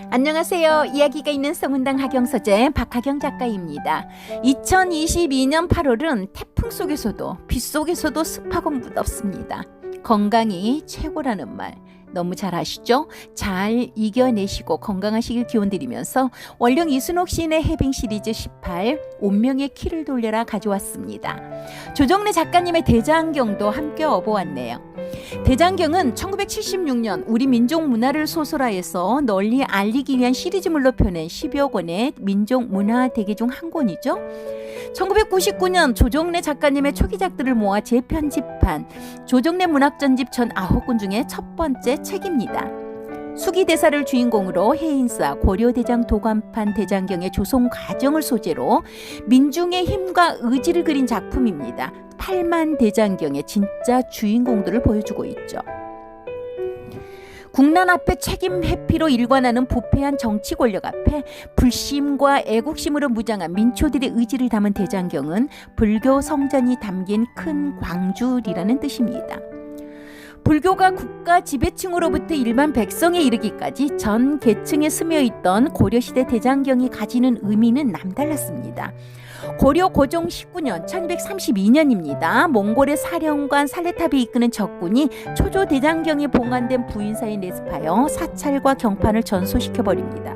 안녕하세요. 이야기가 있는 성운당 하경서재 박하경 작가입니다. 2022년 8월은 태풍 속에서도 비 속에서도 습하고 무덥습니다. 건강이 최고라는 말 너무 잘 아시죠? 잘 이겨내시고 건강하시길 기원드리면서 원령 이순옥 시인의 해빙 시리즈 18 운명의 키를 돌려라 가져왔습니다. 조정래 작가님의 대장경도 함께 업어왔네요. 대장경은 1976년 우리 민족 문화를 소설화해서 널리 알리기 위한 시리즈물로 펴낸 10여 권의 민족 문화 대계 중 한 권이죠. 1999년 조정래 작가님의 초기작들을 모아 재편집한 조정래 문학전집 전 9권 중에 첫 번째 책입니다. 수기대사를 주인공으로 해인사 고려대장 도감판 대장경의 조성 과정을 소재로 민중의 힘과 의지를 그린 작품입니다. 8만 대장경의 진짜 주인공들을 보여주고 있죠. 국난 앞에 책임 회피로 일관하는 부패한 정치 권력 앞에 불심과 애국심으로 무장한 민초들의 의지를 담은 대장경은 불교 성전이 담긴 큰 광줄이라는 뜻입니다. 불교가 국가 지배층으로부터 일반 백성에 이르기까지 전 계층에 스며있던 고려시대 대장경이 가지는 의미는 남달랐습니다. 고려 고종 19년 1232년입니다. 몽골의 사령관 살레탑이 이끄는 적군이 초조 대장경이 봉안된 부인사에 내습하여 사찰과 경판을 전소시켜버립니다.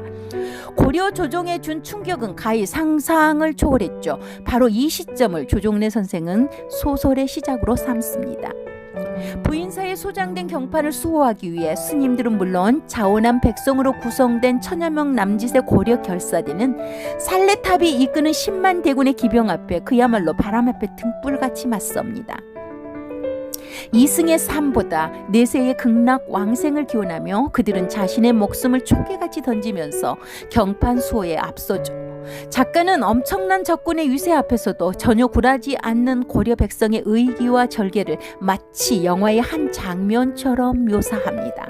고려 조정에 준 충격은 가히 상상을 초월했죠. 바로 이 시점을 조정래 선생은 소설의 시작으로 삼습니다. 부인사에 소장된 경판을 수호하기 위해 스님들은 물론 자원한 백성으로 구성된 천여 명 남짓의 고려 결사대는 살레탑이 이끄는 10만 대군의 기병 앞에 그야말로 바람 앞에 등불같이 맞섭니다. 이승의 삶보다 내세의 극락 왕생을 기원하며 그들은 자신의 목숨을 초계같이 던지면서 경판 수호에 앞서죠. 작가는 엄청난 적군의 위세 앞에서도 전혀 굴하지 않는 고려 백성의 의기와 절개를 마치 영화의 한 장면처럼 묘사합니다.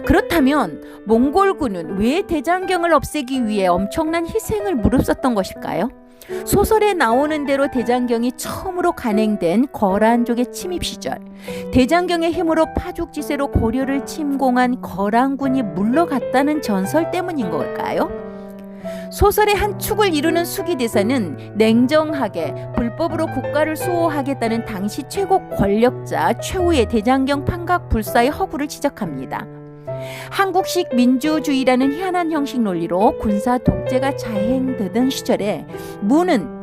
그렇다면 몽골군은 왜 대장경을 없애기 위해 엄청난 희생을 무릅썼던 것일까요? 소설에 나오는 대로 대장경이 처음으로 간행된 거란족의 침입 시절 대장경의 힘으로 파죽지세로 고려를 침공한 거란군이 물러갔다는 전설 때문인 걸까요? 소설의 한 축을 이루는 수기대사는 냉정하게 불법으로 국가를 수호하겠다는 당시 최고 권력자 최후의 대장경 판각불사의 허구를 지적합니다. 한국식 민주주의라는 희한한 형식 논리로 군사 독재가 자행되던 시절에 무는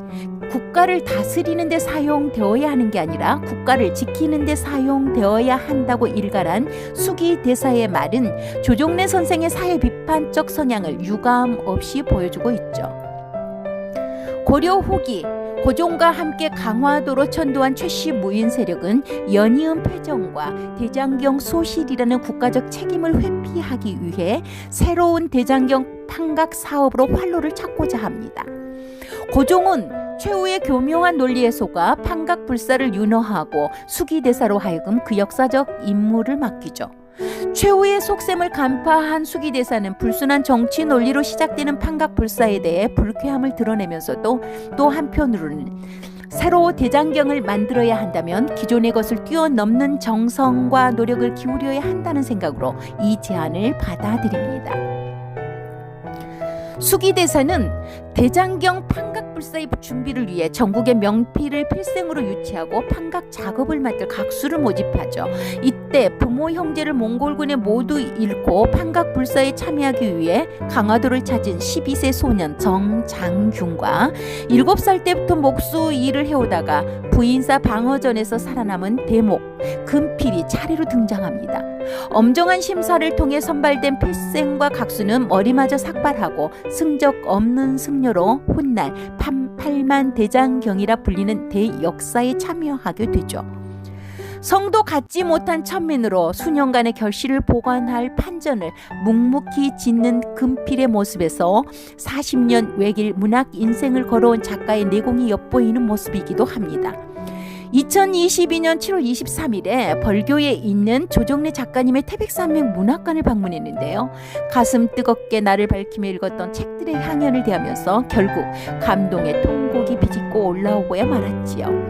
국가를 다스리는 데 사용되어야 하는 게 아니라 국가를 지키는 데 사용되어야 한다고 일갈한 수기대사의 말은 조정래 선생의 사회 비판적 성향을 유감 없이 보여주고 있죠. 고려 후기 고종과 함께 강화도로 천도한 최씨 무인 세력은 연이은 패전과 대장경 소실이라는 국가적 책임을 회피하기 위해 새로운 대장경 판각 사업으로 활로를 찾고자 합니다. 고종은 최후의 교묘한 논리에 속아 판각불사를 윤허하고 수기대사로 하여금 그 역사적 임무를 맡기죠. 최후의 속셈을 간파한 수기대사는 불순한 정치 논리로 시작되는 판각불사에 대해 불쾌함을 드러내면서도 또 한편으로는 새로 대장경을 만들어야 한다면 기존의 것을 뛰어넘는 정성과 노력을 기울여야 한다는 생각으로 이 제안을 받아들입니다. 수기대사는 대장경 판각불사의 준비를 위해 전국의 명필을 필생으로 유치하고 판각 작업을 맡을 각수를 모집하죠. 이때 부모 형제를 몽골군에 모두 잃고 판각불사에 참여하기 위해 강화도를 찾은 12세 소년 정장균과 7살 때부터 목수 일을 해오다가 부인사 방어전에서 살아남은 대목 금필이 차례로 등장합니다. 엄정한 심사를 통해 선발된 필생과 각수는 머리마저 삭발하고 승적 없는 승려로 훗날 8만 대장경이라 불리는 대역사에 참여하게 되죠. 성도 갖지 못한 천민으로 수년간의 결실을 보관할 판전을 묵묵히 짓는 금필의 모습에서 40년 외길 문학 인생을 걸어온 작가의 내공이 엿보이는 모습이기도 합니다. 2022년 7월 23일에 벌교에 있는 조정래 작가님의 태백산맥 문학관을 방문했는데요. 가슴 뜨겁게 나를 밝히며 읽었던 책들의 향연을 대하면서 결국 감동의 통곡이 비집고 올라오고야 말았지요.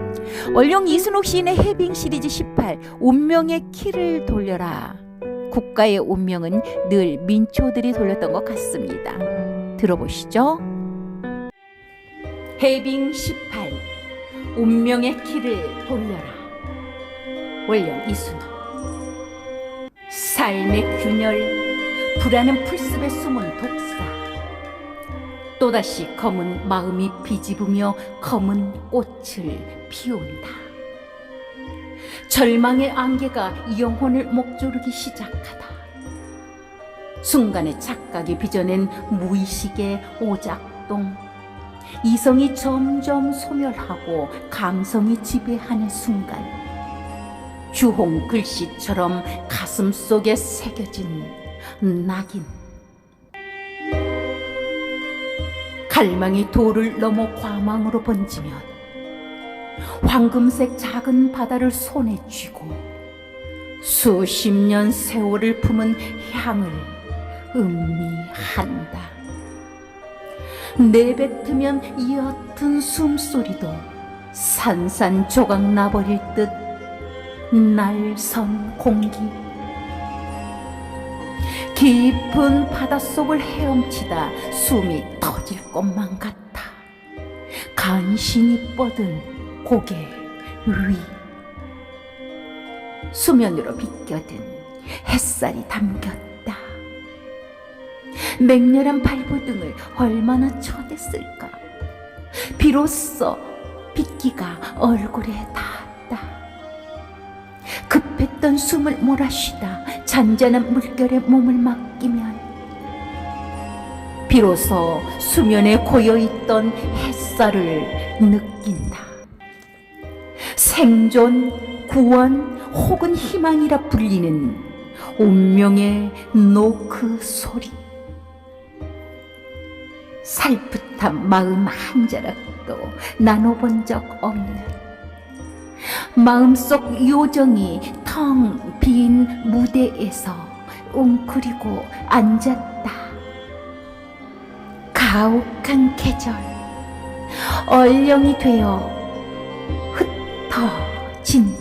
원령 이순옥 시인의 해빙 시리즈 18 운명의 키를 돌려라 국가의 운명은 늘 민초들이 돌렸던 것 같습니다. 들어보시죠. 해빙 18 운명의 키를 돌려라. 원령 이순호. 삶의 균열, 불안은 풀숲에 숨은 독사. 또다시 검은 마음이 비집으며 검은 꽃을 피운다. 절망의 안개가 영혼을 목조르기 시작하다. 순간의 착각이 빚어낸 무의식의 오작동. 이성이 점점 소멸하고 감성이 지배하는 순간, 주홍 글씨처럼 가슴 속에 새겨진 낙인. 갈망이 도를 넘어 과망으로 번지면 황금색 작은 바다를 손에 쥐고 수십 년 세월을 품은 향을 음미한다. 내뱉으면 옅은 숨소리도 산산조각 나버릴 듯 날선 공기. 깊은 바닷속을 헤엄치다 숨이 터질 것만 같아 간신히 뻗은 고개 위. 수면으로 비껴든 햇살이 담겼다. 맹렬한 발버둥을 얼마나 쳐댔을까. 비로소 빗기가 얼굴에 닿았다. 급했던 숨을 몰아쉬다 잔잔한 물결에 몸을 맡기면 비로소 수면에 고여있던 햇살을 느낀다. 생존, 구원 혹은 희망이라 불리는 운명의 노크 소리. 살풋한 마음 한 자락도 나눠본 적 없는 마음속 요정이 텅 빈 무대에서 웅크리고 앉았다. 가혹한 계절, 얼령이 되어 흩어진